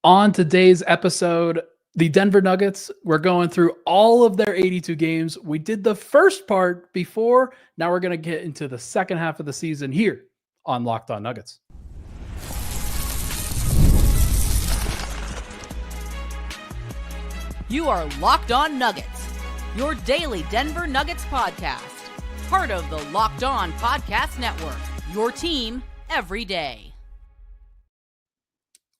On today's episode, the Denver Nuggets, we're going through all of their 82 games. We did the first part before. Now we're going to get into the second half of the season here on Locked On Nuggets. You are Locked On Nuggets, your daily Denver Nuggets podcast. Part of the Locked On Podcast Network, your team every day.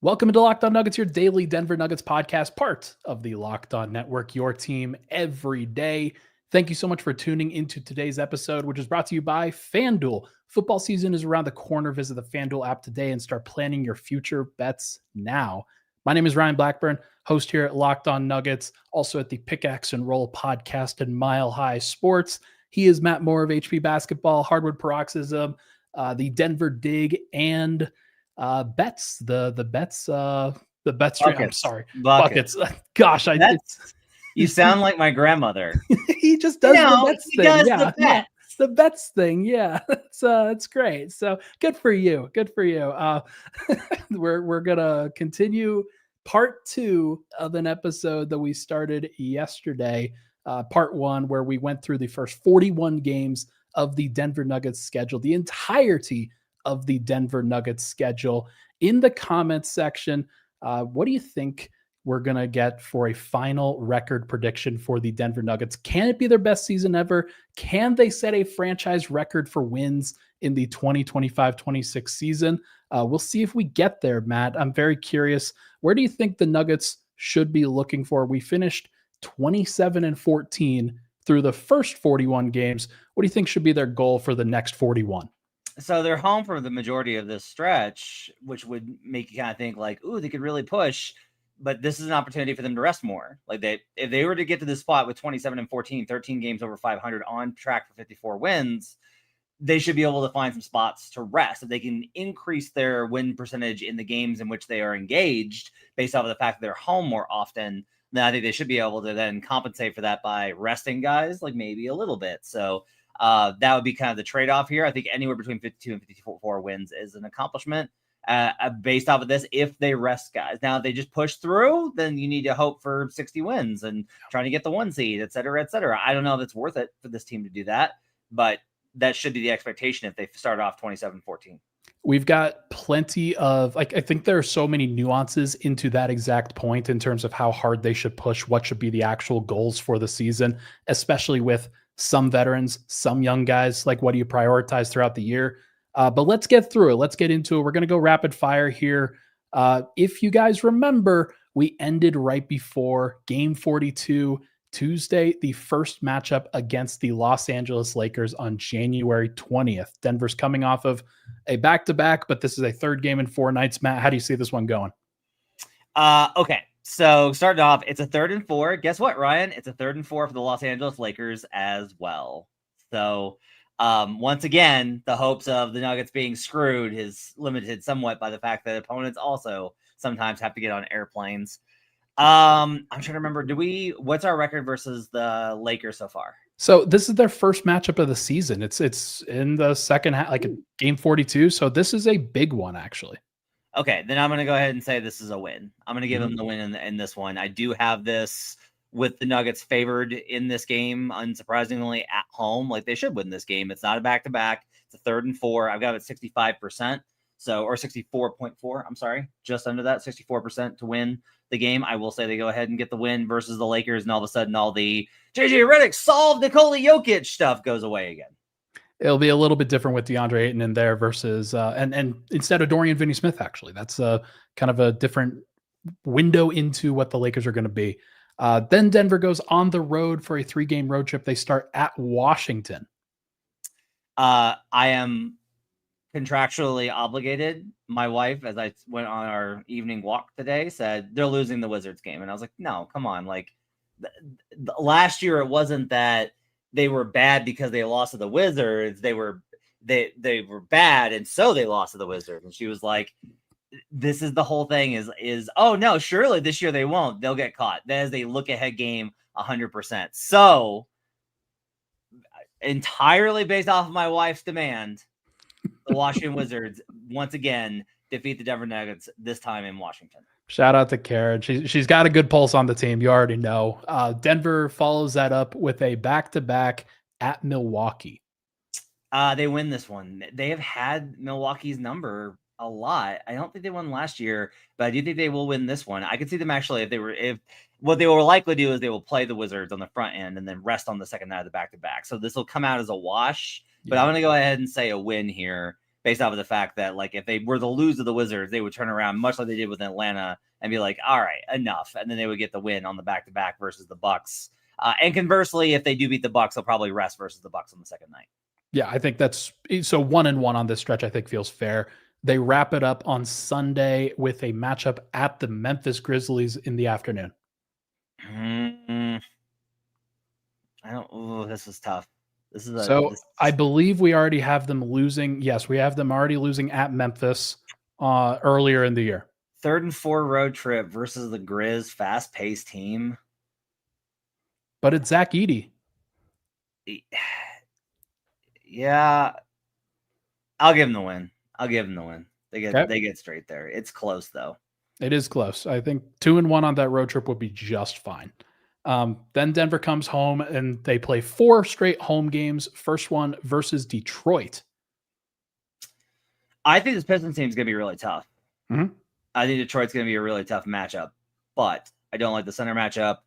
Welcome to Locked On Nuggets, your daily Denver Nuggets podcast, part of the Locked On Network, your team every day. Thank you so much for tuning into today's episode, which is brought to you by FanDuel. Football season is around the corner. Visit the FanDuel app today and start planning your future bets now. My name is Ryan Blackburn, host here at Locked On Nuggets, also at the Pickaxe and Roll podcast and Mile High Sports. He is Matt Moore of HP Basketball, Hardwood Paroxysm, the Denver Dig, and bets, the bets stream. I'm sorry, buckets. Gosh, you sound like my grandmother. He just does the bets thing. The bets. The bets thing. Yeah, it's great. So good for you. Good for you. We're gonna continue part 2 of an episode that we started yesterday. Part 1, where we went through the first 41 games of the Denver Nuggets schedule, the entirety of the Denver Nuggets schedule. In the comments section, what do you think we're going to get for a final record prediction for the Denver Nuggets? Can it be their best season ever? Can they set a franchise record for wins in the 2025-26 season? We'll see if we get there, Matt. I'm very curious. Where do you think the Nuggets should be looking for? We finished 27-14 through the first 41 games. What do you think should be their goal for the next 41? So they're home for the majority of this stretch, which would make you kind of think like, ooh, they could really push. But this is an opportunity for them to rest more. Like if they were to get to this spot with 27-14, 13 games over 500 on track for 54 wins, they should be able to find some spots to rest. If they can increase their win percentage in the games in which they are engaged based off of the fact that they're home more often, then I think they should be able to then compensate for that by resting guys, like maybe a little bit. So that would be kind of the trade-off here. I think anywhere between 52 and 54 wins is an accomplishment based off of this if they rest guys. Now, if they just push through, then you need to hope for 60 wins and trying to get the 1 seed, et cetera, et cetera. I don't know if it's worth it for this team to do that, but that should be the expectation if they start off 27-14. We've got plenty of, I think there are so many nuances into that exact point in terms of how hard they should push, what should be the actual goals for the season, especially with some veterans, some young guys. Like, what do you prioritize throughout the year? But let's get through it. Let's get into it. We're going to go rapid fire here. If you guys remember, we ended right before game 42, Tuesday, the first matchup against the Los Angeles Lakers on January 20th. Denver's coming off of a back-to-back, but this is a third game in 4 nights. Matt, how do you see this one going? Okay. So starting off, it's a 3rd and 4. Guess what, Ryan? It's a 3rd and 4 for the Los Angeles Lakers as well. So once again, the hopes of the Nuggets being screwed is limited somewhat by the fact that opponents also sometimes have to get on airplanes. I'm trying to remember, what's our record versus the Lakers so far? So this is their first matchup of the season. It's in the second half, like game 42. So this is a big one, actually. Okay, then I'm going to go ahead and say this is a win. I'm going to give them the win in this one. I do have this with the Nuggets favored in this game, unsurprisingly, at home. Like, they should win this game. It's not a back-to-back. It's a 3rd and 4. I've got it at 65%, or 64.4. I'm sorry, just under that, 64% to win the game. I will say they go ahead and get the win versus the Lakers, and all of a sudden all the JJ Redick solved Nikola Jokic stuff goes away again. It'll be a little bit different with DeAndre Ayton in there versus and instead of Dorian Finney-Smith, actually. That's kind of a different window into what the Lakers are going to be. Then Denver goes on the road for a 3-game road trip. They start at Washington. I am contractually obligated. My wife, as I went on our evening walk today, said they're losing the Wizards game. And I was like, no, come on. Like last year, it wasn't that they were bad because they lost to the Wizards. They were bad, and so they lost to the Wizards. And she was like, this is the whole thing is oh no, surely this year they won't. They'll get caught. That is a look ahead game 100%. So entirely based off of my wife's demand, the Washington Wizards once again defeat the Denver Nuggets this time in Washington. Shout out to Karen. She's got a good pulse on the team. You already know. Denver follows that up with a back-to-back at Milwaukee. They win this one. They have had Milwaukee's number a lot. I don't think they won last year, but I do think they will win this one. I could see them actually if what they will likely do is they will play the Wizards on the front end and then rest on the second night of the back-to-back. So this will come out as a wash, but I'm going to go ahead and say a win here based off of the fact that, like, if they were to lose to the Wizards, they would turn around much like they did with Atlanta and be like, all right, enough. And then they would get the win on the back-to-back versus the Bucks. And conversely, if they do beat the Bucks, they'll probably rest versus the Bucks on the second night. Yeah, I think that's so 1-1 on this stretch, I think feels fair. They wrap it up on Sunday with a matchup at the Memphis Grizzlies in the afternoon. This is tough. I believe we already have them losing. Yes, we have them already losing at Memphis earlier in the year. 3rd and 4 road trip versus the Grizz, fast-paced team. But it's Zach Edey. Yeah, I'll give him the win. They get straight there. It's close though. It is close. I think 2-1 on that road trip would be just fine. Then Denver comes home and they play 4 straight home games. First one versus Detroit. I think this Pistons team is going to be really tough. Mm-hmm. I think Detroit's going to be a really tough matchup, but I don't like the center matchup.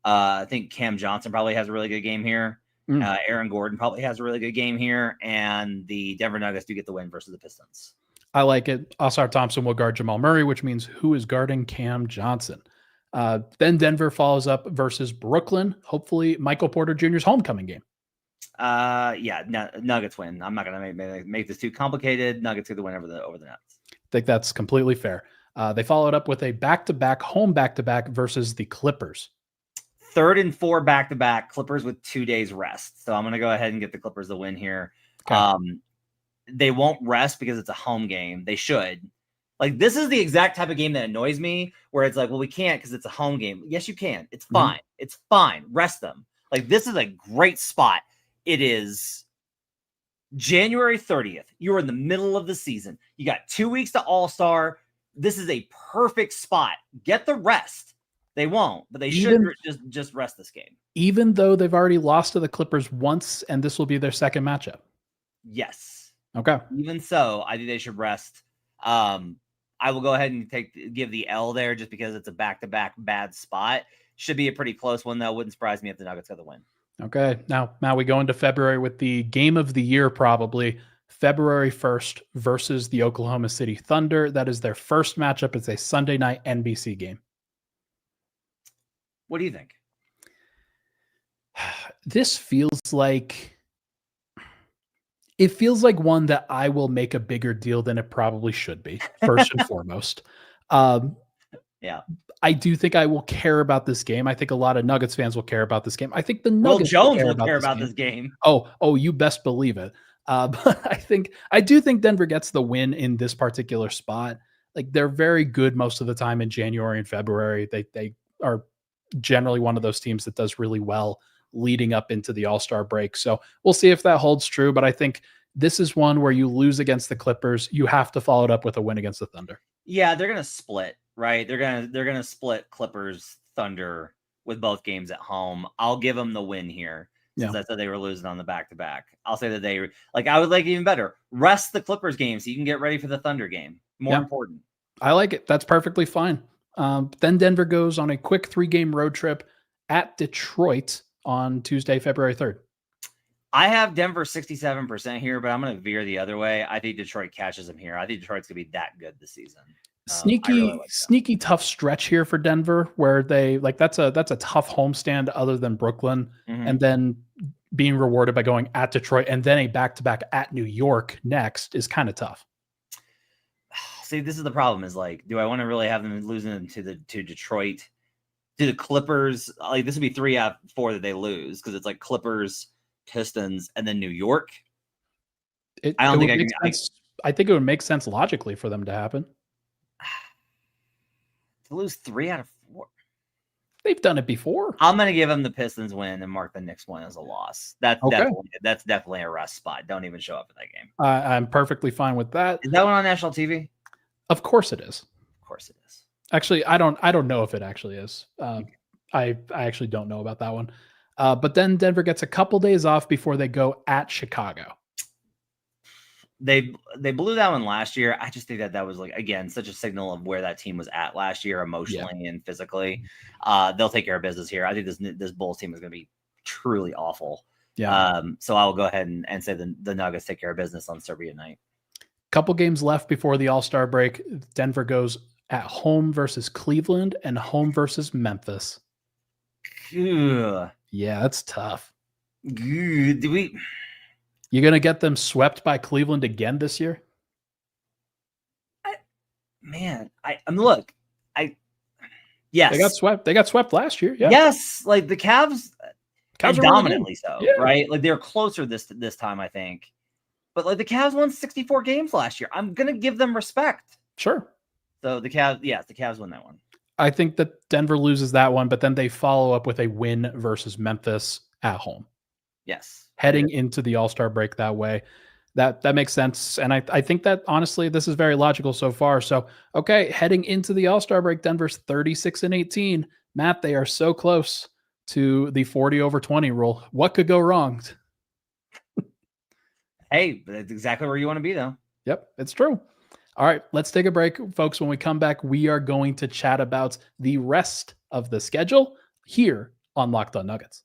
I think Cam Johnson probably has a really good game here. Aaron Gordon probably has a really good game here, and the Denver Nuggets do get the win versus the Pistons. I like it. Oscar Thompson will guard Jamal Murray, which means who is guarding Cam Johnson? Then Denver follows up versus Brooklyn. Hopefully, Michael Porter Jr.'s homecoming game. Nuggets win. I'm not going to make this too complicated. Nuggets get the win over the Nets. I think that's completely fair. They followed up with a home back-to-back versus the Clippers. 3rd and 4 back-to-back, Clippers with 2 days rest. So I'm going to go ahead and get the Clippers the win here. Okay. They won't rest because it's a home game. They should. Like, this is the exact type of game that annoys me, where it's like, well, we can't because it's a home game. Yes, you can. It's fine. Mm-hmm. It's fine. Rest them. Like, this is a great spot. It is January 30th. You're in the middle of the season. You got 2 weeks to All-Star. This is a perfect spot. Get the rest. They won't, but they should just rest this game. Even though they've already lost to the Clippers once, and this will be their second matchup. Yes. Okay. Even so, I think they should rest. I will go ahead and give the L there just because it's a back-to-back bad spot. Should be a pretty close one, though. Wouldn't surprise me if the Nuggets got the win. Okay. Now we go into February with the game of the year, probably. February 1st versus the Oklahoma City Thunder. That is their first matchup. It's a Sunday night NBC game. What do you think? This feels like one that I will make a bigger deal than it probably should be, first and foremost. Yeah. I do think I will care about this game. I think a lot of Nuggets fans will care about this game. I think the Nuggets will care about this game. Oh, you best believe it. But I do think Denver gets the win in this particular spot. Like, they're very good most of the time in January and February. They are generally one of those teams that does really well leading up into the All-Star break. So we'll see if that holds true. But I think this is one where you lose against the Clippers, you have to follow it up with a win against the Thunder. Yeah, they're going to split, right? They're going to split Clippers, Thunder with both games at home. I'll give them the win here. Since I said they were losing on the back-to-back. I'll say that I would like even better. Rest the Clippers game so you can get ready for the Thunder game. More important. I like it. That's perfectly fine. Then Denver goes on a quick 3-game road trip at Detroit on Tuesday, February 3rd. I have Denver 67% here, but I'm going to veer the other way. I think Detroit catches them here. I think Detroit's going to be that good this season. Sneaky tough stretch here for Denver where they that's a tough homestand other than Brooklyn. Mm-hmm. And then being rewarded by going at Detroit and then a back-to-back at New York next is kind of tough. See, this is the problem is like, do I want to really have them losing to Detroit, to the Clippers? Like, this would be 3 out of 4 that they lose because it's like Clippers, Pistons, and then New York. I think it would make sense logically for them to happen. To lose 3 out of 4. They've done it before. I'm going to give them the Pistons win and mark the Knicks one as a loss. That's definitely a rest spot. Don't even show up at that game. I'm perfectly fine with that. Is that one on national TV? Of course it is. Of course it is. Actually, I don't know if it actually is. I actually don't know about that one. But then Denver gets a couple days off before they go at Chicago. They blew that one last year. I just think that was, like, again, such a signal of where that team was at last year emotionally and physically. They'll take care of business here. I think this Bulls team is going to be truly awful. Yeah. So I will go ahead and say the Nuggets take care of business on Serbia night. Couple games left before the All-Star break. Denver goes at home versus Cleveland and home versus Memphis. Ugh. Yeah, that's tough. You going to get them swept by Cleveland again this year? Yes. They got swept. They got swept last year. Yeah. Yes, like the Cavs Cavs are dominantly so, yeah. right? Like they're closer this time, I think. But like the Cavs won 64 games last year. I'm gonna give them respect. Sure. So the Cavs win that one. I think that Denver loses that one, but then they follow up with a win versus Memphis at home. Yes. Heading into the All-Star break that way. That makes sense. And I think that honestly, this is very logical so far. So, okay, heading into the All-Star break, Denver's 36-18. Matt, they are so close to the 40/20 rule. What could go wrong? Hey, that's exactly where you want to be, though. Yep, it's true. All right, let's take a break, folks. When we come back, we are going to chat about the rest of the schedule here on Locked On Nuggets.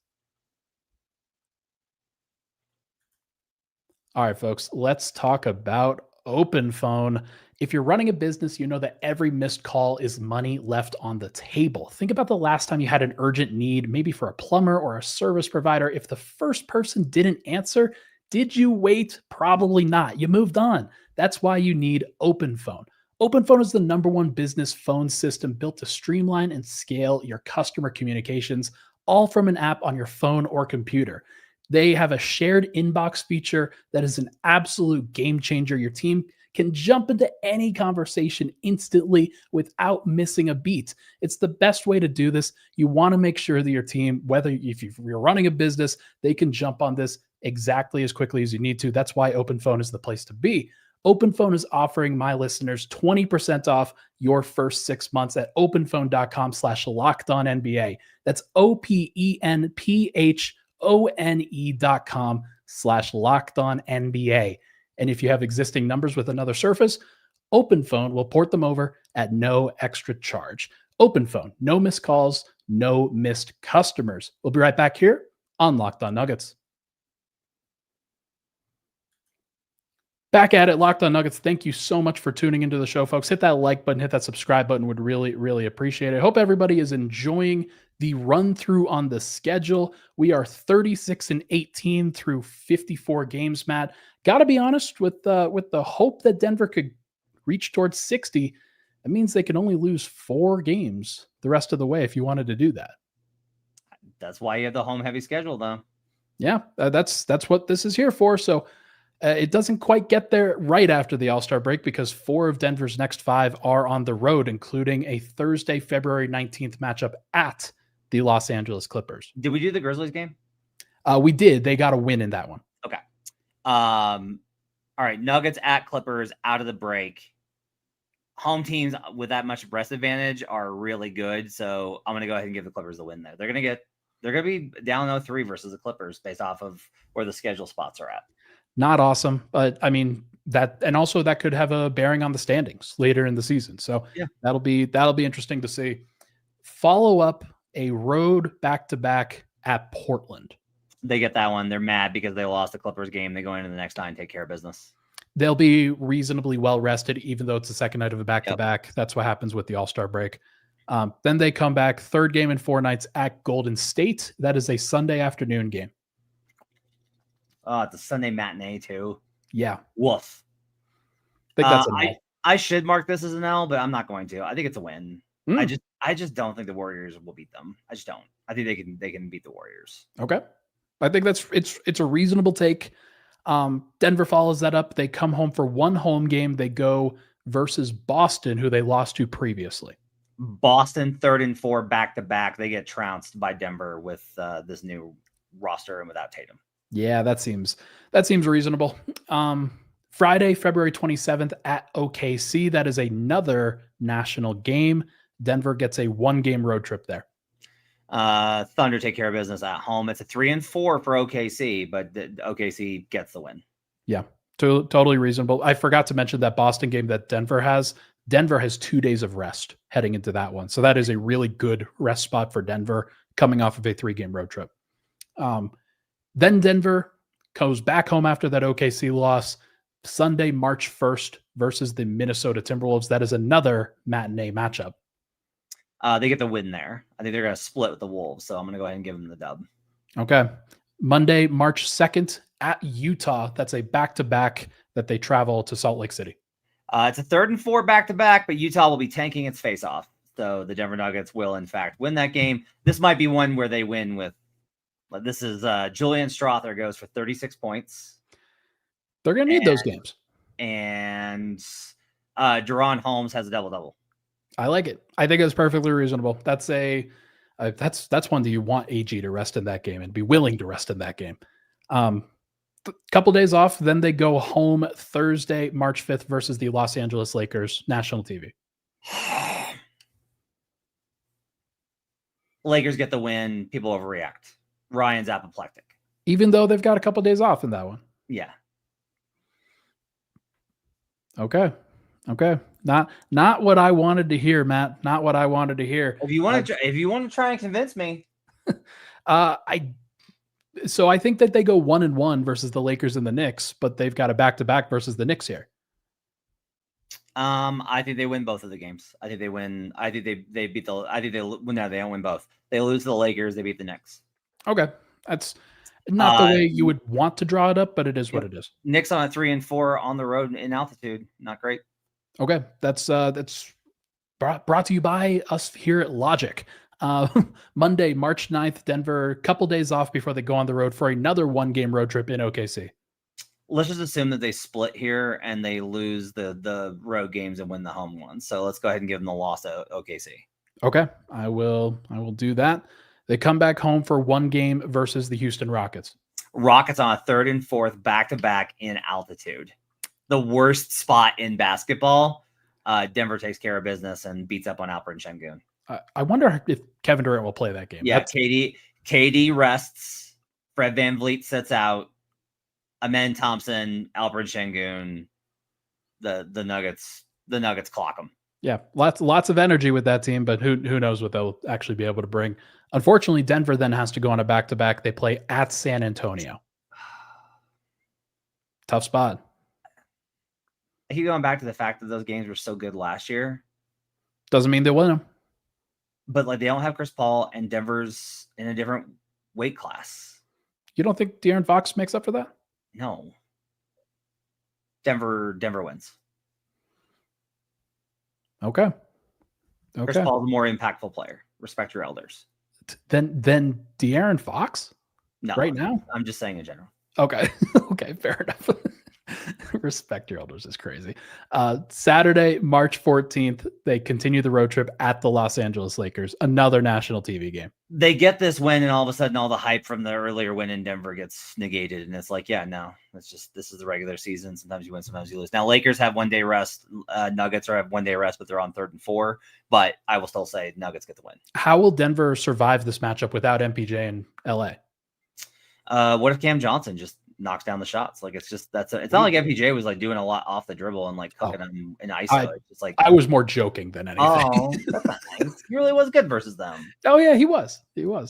All right, folks, let's talk about OpenPhone. If you're running a business, you know that every missed call is money left on the table. Think about the last time you had an urgent need, maybe for a plumber or a service provider. If the first person didn't answer, did you wait? Probably not. You moved on. That's why you need OpenPhone. OpenPhone is the #1 business phone system built to streamline and scale your customer communications, all from an app on your phone or computer. They have a shared inbox feature that is an absolute game changer. Your team can jump into any conversation instantly without missing a beat. It's the best way to do this. You want to make sure that your team, whether if you're running a business, they can jump on this exactly as quickly as you need to. That's why OpenPhone is the place to be. OpenPhone is offering my listeners 20% off your first 6 months at openphone.com/lockedonnba. That's openphone.com/lockedonnba. And if you have existing numbers with another service, OpenPhone will port them over at no extra charge. OpenPhone, no missed calls, no missed customers. We'll be right back here on Locked On Nuggets. Back at it, Locked On Nuggets. Thank you so much for tuning into the show, folks. Hit that like button, hit that subscribe button. Would really, really appreciate it. Hope everybody is enjoying the run through on the schedule. We are 36-18 through 54 games, Matt. Got to be honest, with the hope that Denver could reach towards 60, that means they can only lose 4 games the rest of the way if you wanted to do that. That's why you have the home heavy schedule, though. Yeah, that's what this is here for. So it doesn't quite get there right after the All-Star break because 4 of Denver's next 5 are on the road, including a Thursday, February 19th matchup at the Los Angeles Clippers. Did we do the Grizzlies game? We did. They got a win in that one. Okay. All right. Nuggets at Clippers out of the break. Home teams with that much breast advantage are really good. So I'm going to go ahead and give the Clippers the win there. They're going to be down 0-3 versus the Clippers based off of where the schedule spots are at. Not awesome, but I mean that, and also that could have a bearing on the standings later in the season. So yeah, that'll be interesting to see. Follow up a road back-to-back at Portland. They get that one. They're mad because they lost the Clippers game. They go into the next night and take care of business. They'll be reasonably well rested, even though it's the second night of a back-to-back. Yep. That's what happens with the All-Star break. Then they come back, third game in 4 nights at Golden State. That is a Sunday afternoon game. Oh, it's a Sunday matinee too. Yeah. Woof. I think that's an L. I should mark this as an L, but I'm not going to. I think it's a win. I just don't think the Warriors will beat them. I just don't. I think they can beat the Warriors. Okay. I think it's a reasonable take. Denver follows that up. They come home for 1 home game. They go versus Boston, who they lost to previously. Boston 3rd and 4 back-to-back. They get trounced by Denver with this new roster and without Tatum. Yeah, that seems reasonable. Friday, February 27th at OKC. That is another national game. Denver gets a 1-game road trip there. Thunder take care of business at home. It's a 3-4 for OKC, but OKC gets the win. Yeah, totally reasonable. I forgot to mention that Boston game that Denver has. Denver has 2 days of rest heading into that one. So that is a really good rest spot for Denver coming off of a 3-game road trip. Then Denver goes back home after that OKC loss. Sunday, March 1st versus the Minnesota Timberwolves. That is another matinee matchup. They get the win there. I think they're going to split with the Wolves, so I'm going to go ahead and give them the dub. Okay. Monday, March 2nd at Utah. That's a back-to-back that they travel to Salt Lake City. It's a 3rd and 4 back-to-back, but Utah will be tanking its face-off. So the Denver Nuggets will, in fact, win that game. This might be one where they win with – this is Julian Strother goes for 36 points. They're going to need those games. And Deron Holmes has a double-double. I like it. I think it's perfectly reasonable. That's one that you want AG to rest in that game and be willing to rest in that game. Couple days off, then they go home Thursday, March 5th versus the Los Angeles Lakers, national TV. Lakers get the win. People overreact. Ryan's apoplectic. Even though they've got a couple days off in that one. Yeah. Okay. Not what I wanted to hear, Matt. Not what I wanted to hear. If you want to try and convince me, So I think that they go 1-1 versus the Lakers and the Knicks, but they've got a back-to-back versus the Knicks here. I think they win both of the games. I think they win. I think they beat the. I think they no, they don't win both. They lose to the Lakers. They beat the Knicks. Okay, that's not the way you would want to draw it up, but it is what it is. Knicks on a 3-4 on the road in altitude. Not great. Okay, that's brought to you by us here at Logic. Monday, March 9th, Denver, couple days off before they go on the road for another 1-game road trip in OKC. Let's just assume that they split here and they lose the road games and win the home ones. So let's go ahead and give them the loss to OKC. Okay, I will do that. They come back home for 1 game versus the Houston Rockets. Rockets on a 3rd and 4th back-to-back in altitude. The worst spot in basketball. Denver takes care of business and beats up on Alperen Sengun. I wonder if Kevin Durant will play that game. Yeah, KD rests. Fred VanVleet sits out. Amen Thompson, Alperen Sengun. The Nuggets clock them. Yeah, lots of energy with that team, but who knows what they'll actually be able to bring. Unfortunately, Denver then has to go on a back-to-back. They play at San Antonio. Tough spot. I keep going back to the fact that those games were so good last year. Doesn't mean they win them. But they don't have Chris Paul, and Denver's in a different weight class. You don't think De'Aaron Fox makes up for that? No. Denver wins. Okay. Chris Paul's a more impactful player. Respect your elders. Then De'Aaron Fox? No. Right now? I'm just saying in general. Okay. Okay, fair enough. Respect your elders is crazy. Saturday, March 14th, they continue the road trip at the Los Angeles Lakers, another national TV game. They get this win, and all of a sudden, all the hype from the earlier win in Denver gets negated. And it's like, yeah, no, this is the regular season. Sometimes you win, sometimes you lose. Now, Lakers have 1 day rest. Nuggets have 1 day rest, but they're on 3rd and 4. But I will still say Nuggets get the win. How will Denver survive this matchup without MPJ in LA? What if Cam Johnson just knocks down the shots? It's not like MPJ was doing a lot off the dribble and cooking them in ISO. It's just I was more joking than anything. Oh, that's not nice. He really was good versus them. Oh yeah, he was.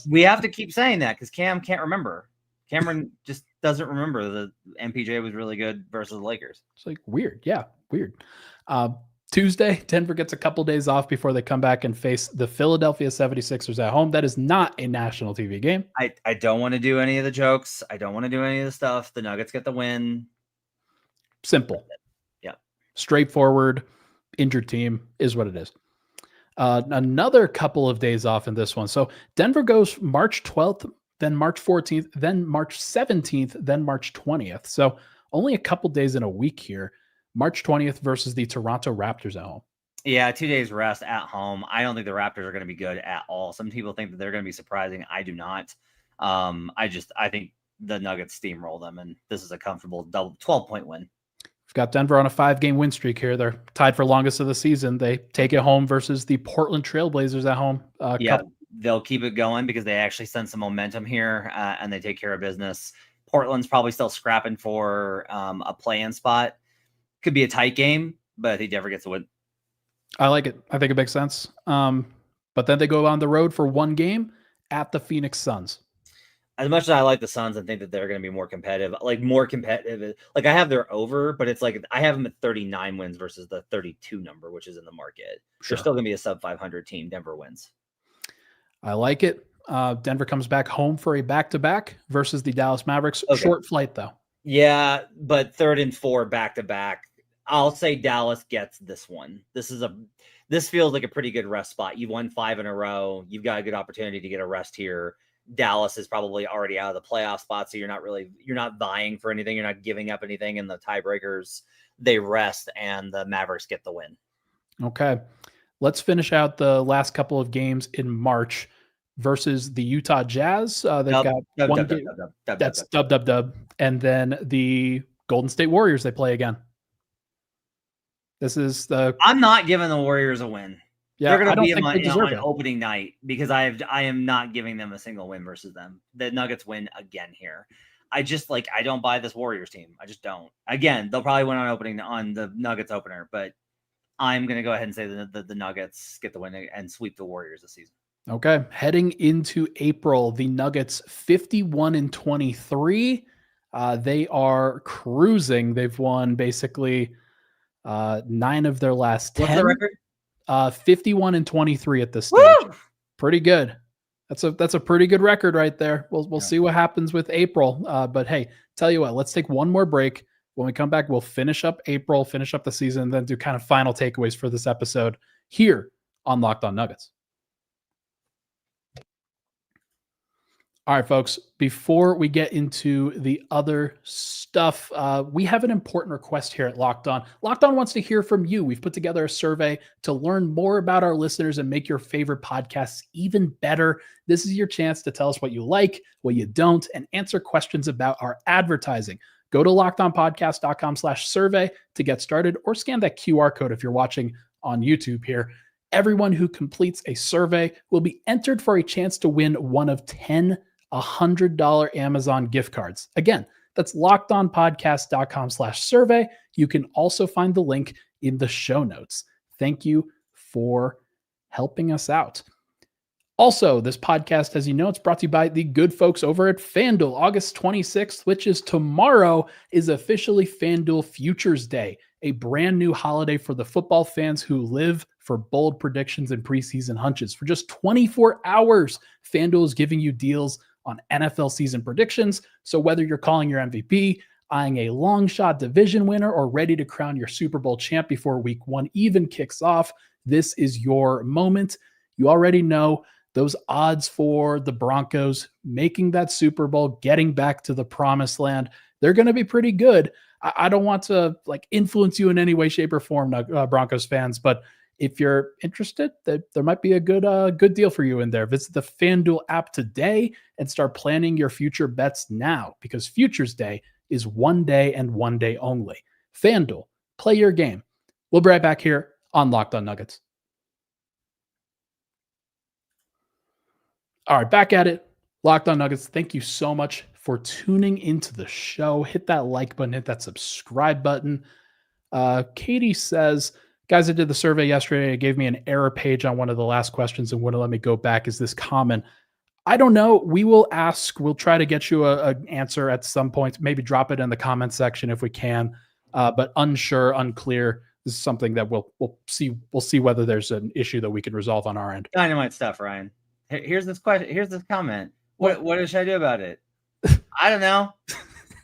We have to keep saying that because Cam can't remember. Cameron just doesn't remember that MPJ was really good versus the Lakers. It's weird. Yeah, weird. Tuesday, Denver gets a couple days off before they come back and face the Philadelphia 76ers at home. That is not a national TV game. I don't want to do any of the jokes. I don't want to do any of the stuff. The Nuggets get the win. Simple. Yeah. Straightforward. Injured team is what it is. Another couple of days off in this one. So Denver goes March 12th, then March 14th, then March 17th, then March 20th. So only a couple days in a week here. March 20th versus the Toronto Raptors at home. Yeah, 2 days rest at home. I don't think the Raptors are going to be good at all. Some people think that they're going to be surprising. I do not. I think the Nuggets steamroll them, and this is a comfortable 12-point win. We've got Denver on a 5-game win streak here. They're tied for longest of the season. They take it home versus the Portland Trailblazers at home. They'll keep it going because they actually send some momentum here and they take care of business. Portland's probably still scrapping for a play-in spot. Could be a tight game, but I think Denver gets the win. I like it. I think it makes sense. But then they go on the road for 1 game at the Phoenix Suns. As much as I like the Suns and think that they're going to be more competitive. Like I have their over, but it's like I have them at 39 wins versus the 32 number, which is in the market. Sure. They're still going to be a sub 500 team. Denver wins. I like it. Denver comes back home for a back-to-back versus the Dallas Mavericks. Okay. Short flight, though. Yeah, but 3rd and 4 back-to-back. I'll say Dallas gets this one. This feels like a pretty good rest spot. You've won 5 in a row. You've got a good opportunity to get a rest here. Dallas is probably already out of the playoff spot, so you're not vying for anything. You're not giving up anything in the tiebreakers. They rest, and the Mavericks get the win. Okay. Let's finish out the last couple of games in March versus the Utah Jazz. They've got one game. That's dub. And then the Golden State Warriors, they play again. I'm not giving the Warriors a win. Yeah, they're going to be on opening night because I am not giving them a single win versus them. The Nuggets win again here. I don't buy this Warriors team. I just don't. Again, they'll probably win on the Nuggets opener, but I'm going to go ahead and say that the Nuggets get the win and sweep the Warriors this season. Okay. Heading into April, the Nuggets 51-23. They are cruising. They've won basically 9 of their last 10. What's the record? 51-23 at this stage. Woo! Pretty good. That's a pretty good record right there. We'll see what happens with April. But hey, tell you what, let's take one more break. When we come back, we'll finish up April, finish up the season, and then do kind of final takeaways for this episode here on Locked On Nuggets. All right, folks, before we get into the other stuff, we have an important request here at Locked On. Locked On wants to hear from you. We've put together a survey to learn more about our listeners and make your favorite podcasts even better. This is your chance to tell us what you like, what you don't, and answer questions about our advertising. Go to lockedonpodcast.com/survey to get started, or scan that QR code if you're watching on YouTube here. Everyone who completes a survey will be entered for a chance to win one of 10 $100 Amazon gift cards. Again, that's lockedonpodcast.com/survey. You can also find the link in the show notes. Thank you for helping us out. Also, this podcast, as you know, it's brought to you by the good folks over at FanDuel. August 26th, which is tomorrow, is officially FanDuel Futures Day, a brand new holiday for the football fans who live for bold predictions and preseason hunches. For just 24 hours, FanDuel is giving you deals on NFL season predictions. So whether you're calling your MVP, eyeing a long shot division winner, or ready to crown your Super Bowl champ before week 1 even kicks off, this is your moment. You already know those odds for the Broncos making that Super Bowl, getting back to the promised land, they're going to be pretty good. I don't want to influence you in any way, shape, or form, Broncos fans, but if you're interested, there might be a good deal for you in there. Visit the FanDuel app today and start planning your future bets now, because Futures Day is one day and one day only. FanDuel, play your game. We'll be right back here on Locked On Nuggets. All right, back at it. Locked On Nuggets. Thank you so much for tuning into the show. Hit that like button, hit that subscribe button. Katie says, guys, I did the survey yesterday. It gave me an error page on one of the last questions and wouldn't let me go back. Is this common? I don't know. We will ask. We'll try to get you an answer at some point. Maybe drop it in the comment section if we can. But unsure, unclear. This is something that we'll see. We'll see whether there's an issue that we can resolve on our end. Dynamite stuff, Ryan. Here's this question. Here's this comment. What should I do about it? I don't know.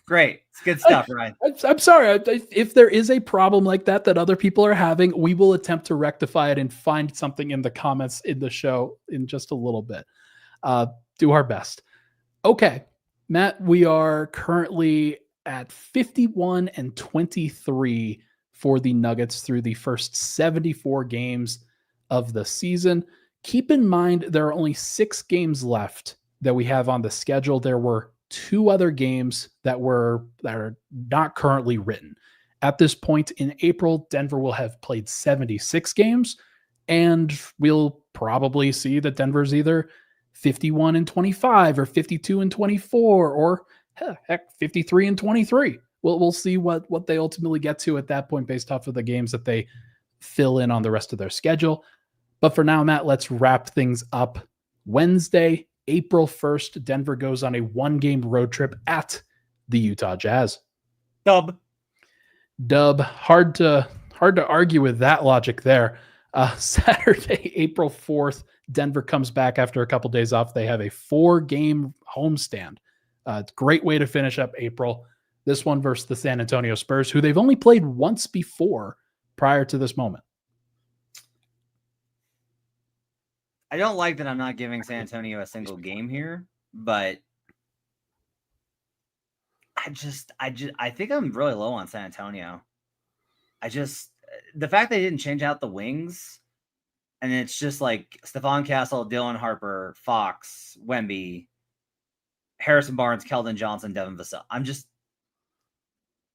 Great. It's good stuff, Ryan. I'm sorry. If there is a problem like that other people are having, we will attempt to rectify it and find something in the comments in the show in just a little bit. Do our best. Okay, Matt, we are currently at 51-23 for the Nuggets through the first 74 games of the season. Keep in mind, there are only 6 games left that we have on the schedule. There were 2 other games that are not currently written. At this point in April, Denver will have played 76 games, and we'll probably see that Denver's either 51-25 or 52-24 or heck 53-23. We'll see what they ultimately get to at that point based off of the games that they fill in on the rest of their schedule. But for now, Matt, let's wrap things up. Wednesday, April 1st, Denver goes on a 1-game road trip at the Utah Jazz. Dub. Hard to argue with that logic there. Saturday, April 4th, Denver comes back after a couple days off. They have a 4-game homestand. It's a great way to finish up April. This one versus the San Antonio Spurs, who they've only played once before prior to this moment. I don't like that I'm not giving San Antonio a single game here, but I think I'm really low on San Antonio. The fact they didn't change out the wings, and it's just like Stephon Castle, Dylan Harper, Fox, Wemby, Harrison Barnes, Keldon Johnson, Devin Vassell.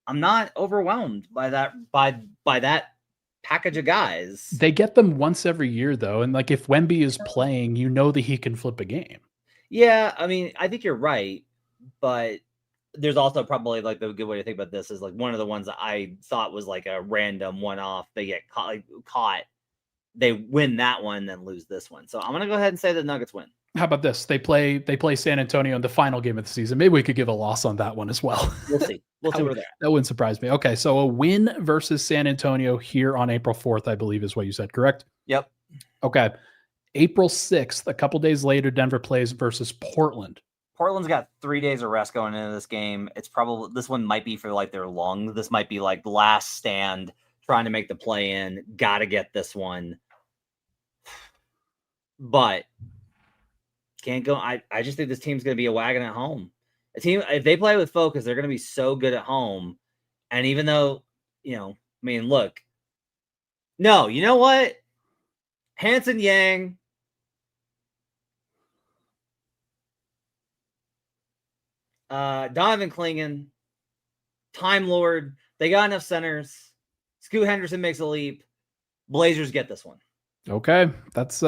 I'm not overwhelmed by that package of guys. They get them once every year though, and like if Wemby is playing, you know that he can flip a game. Yeah, I mean, I think you're right, but there's also probably like the good way to think about this is like one of the ones that I thought was like a random one-off. They get caught. They win that one, then lose this one. So I'm gonna go ahead and say the Nuggets win. How about this? They play San Antonio in the final game of the season. Maybe we could give a loss on that one as well. We'll see. We'll see where they're at. That wouldn't surprise me. Okay, so a win versus San Antonio here on April 4th, I believe is what you said, correct? Yep. Okay. April 6th, a couple days later, Denver plays versus Portland. Portland's got 3 days of rest going into this game. It's probably this one might be for like their lungs. This might be like last stand, trying to make the play in. Got to get this one, but can't go. I just think this team's going to be a wagon at home. A team, if they play with focus, they're going to be so good at home. And even though, look, no, you know what? Hanson Yang. Donovan Clingan, Time Lord, they got enough centers. Scoot Henderson makes a leap. Blazers get this one. Okay, that's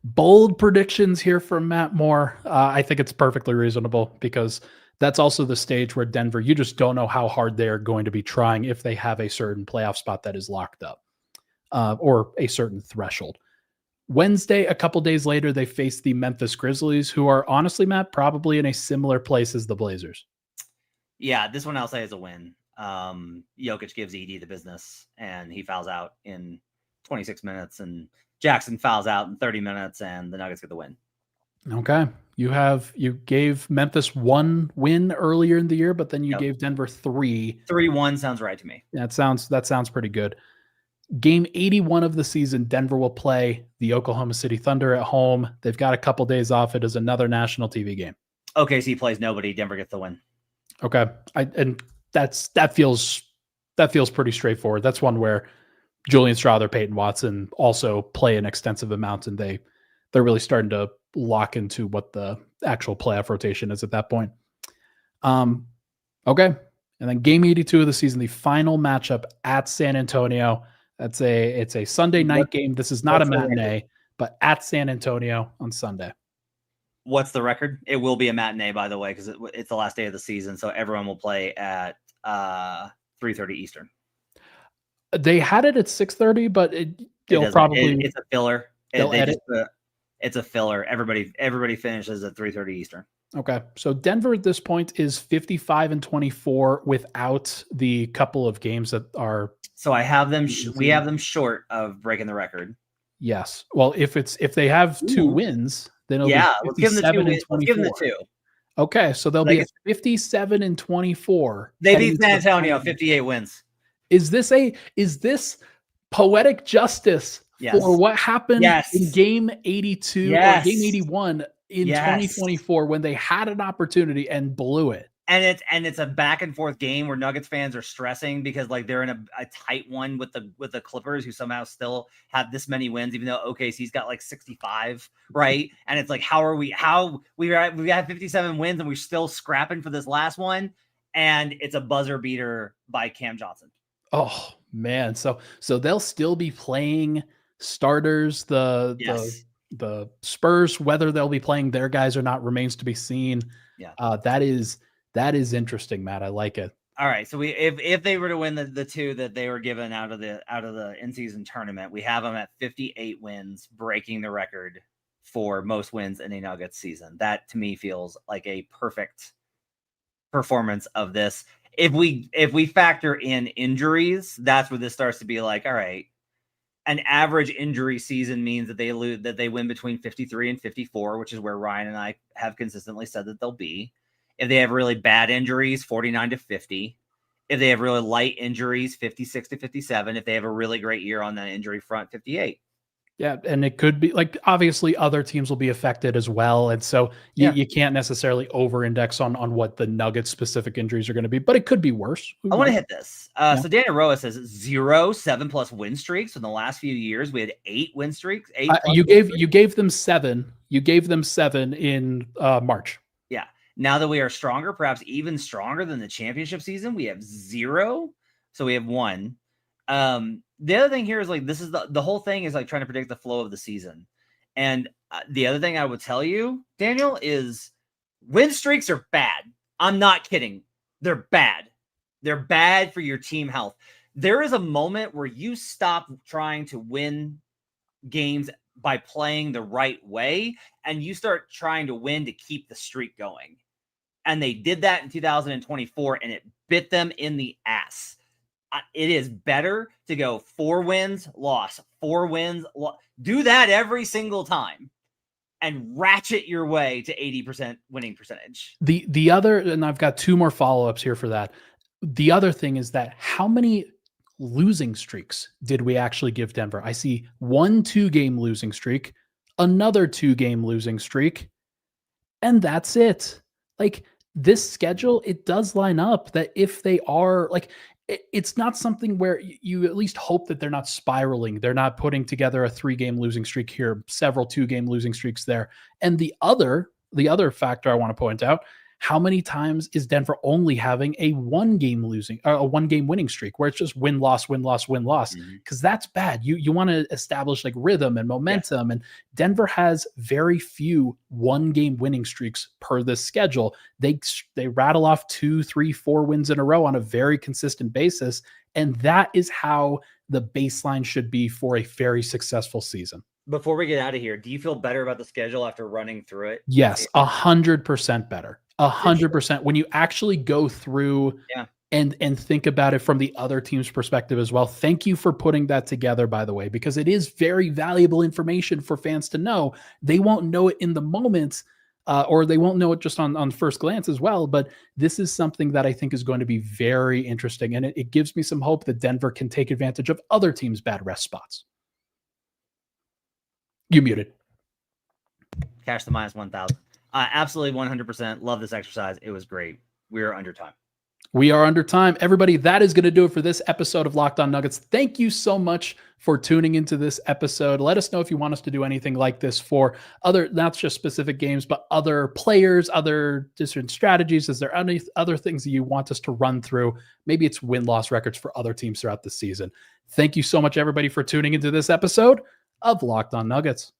bold predictions here from Matt Moore. I think it's perfectly reasonable because that's also the stage where Denver, you just don't know how hard they're going to be trying if they have a certain playoff spot that is locked up or a certain threshold. Wednesday, a couple days later, they face the Memphis Grizzlies, who are honestly, Matt, probably in a similar place as the Blazers. Yeah, this one I'll say is a win. Jokic gives ED the business, and he fouls out in 26 minutes, and Jackson fouls out in 30 minutes, and the Nuggets get the win. Okay. You gave Memphis 1 win earlier in the year, but then you gave Denver 3. 3-1 sounds right to me. That sounds pretty good. Game 81 of the season, Denver will play the Oklahoma City Thunder at home. They've got a couple days off. It is another national TV game. OKC plays nobody. Denver gets the win. Okay. And that feels pretty straightforward. That's one where Julian Strawther, Peyton Watson also play an extensive amount, and they're really starting to lock into what the actual playoff rotation is at that point. Okay. And then game 82 of the season, the final matchup at San Antonio. It's a Sunday night game. This is not a matinee, but at San Antonio on Sunday. What's the record? It will be a matinee, by the way, because it's the last day of the season, so everyone will play at 3:30 Eastern. They had it at 6:30, but it's a filler. It's a filler. Everybody finishes at 3:30 Eastern. Okay, so Denver at this point is 55-24 without the couple of games that are. So I have them. We have them short of breaking the record. Yes. Well, if they have 2 wins, then it'll let's give them the 2 wins. Let's give them the 2. Okay, so they'll be at 57-24. They beat San Antonio, 58 wins. Is this poetic justice for what happened in game 82 or game 81 in 2024 when they had an opportunity and blew it? And it's a back and forth game where Nuggets fans are stressing because like they're in a tight one with the Clippers, who somehow still have this many wins, even though OKC's got like 65, right? And it's like, we have 57 wins and we're still scrapping for this last one, and it's a buzzer beater by Cam Johnson. Oh man, so they'll still be playing starters. Yes. The Spurs, whether they'll be playing their guys or not, remains to be seen. Yeah. That is interesting, Matt. I like it. All right. So if they were to win the two that they were given out of the in-season tournament, we have them at 58 wins, breaking the record for most wins in a Nuggets season. That to me feels like a perfect performance of this. If we factor in injuries, that's where this starts to be like, all right, an average injury season means that they win between 53 and 54, which is where Ryan and I have consistently said that they'll be. If they have really bad injuries, 49 to 50. If they have really light injuries, 56 to 57. If they have a really great year on that injury front, 58. Yeah, and it could be like obviously other teams will be affected as well, and so you can't necessarily over-index on what the Nuggets specific injuries are going to be, but it could be worse. I want to hit this. So Daniel Roa says 7+ win streaks in the last few years. We had 8 win streaks. You gave them 7. You gave them 7 in March. Yeah. Now that we are stronger, perhaps even stronger than the championship season, we have 0. So we have 1. The other thing here is like, this is the whole thing is like trying to predict the flow of the season. And the other thing I would tell you, Daniel, is win streaks are bad. I'm not kidding. They're bad. They're bad for your team health. There is a moment where you stop trying to win games by playing the right way, and you start trying to win to keep the streak going. And they did that in 2024, and it bit them in the ass. It is better to go 4 wins, loss, 4 wins, do that every single time and ratchet your way to 80% winning percentage. The other, and I've got 2 more follow-ups here for that. The other thing is that how many losing streaks did we actually give Denver? I see 1 2-game losing streak, another 2-game losing streak, and that's it. Like this schedule, it does line up that if they are like, it's not something where you at least hope that they're not spiraling. They're not putting together a 3-game losing streak here, several 2-game losing streaks there. And the other factor I want to point out, how many times is Denver only having a 1-game winning streak where it's just win, loss, win, loss, win, loss? Because that's bad. You want to establish like rhythm and momentum. And Denver has very few 1-game winning streaks per this schedule. They rattle off 2, 3, 4 wins in a row on a very consistent basis. And that is how the baseline should be for a very successful season. Before we get out of here, do you feel better about the schedule after running through it? Yes, 100% better. 100%. When you actually go through and think about it from the other team's perspective as well. Thank you for putting that together, by the way, because it is very valuable information for fans to know. They won't know it in the moment, or they won't know it just on first glance as well. But this is something that I think is going to be very interesting. And it gives me some hope that Denver can take advantage of other teams' bad rest spots. You muted. Cash the -1,000. Absolutely 100%. Love this exercise. It was great. We are under time. We are under time. Everybody, that is going to do it for this episode of Locked On Nuggets. Thank you so much for tuning into this episode. Let us know if you want us to do anything like this for other, not just specific games, but other players, other different strategies. Is there any other things that you want us to run through? Maybe it's win-loss records for other teams throughout the season. Thank you so much, everybody, for tuning into this episode of Locked On Nuggets.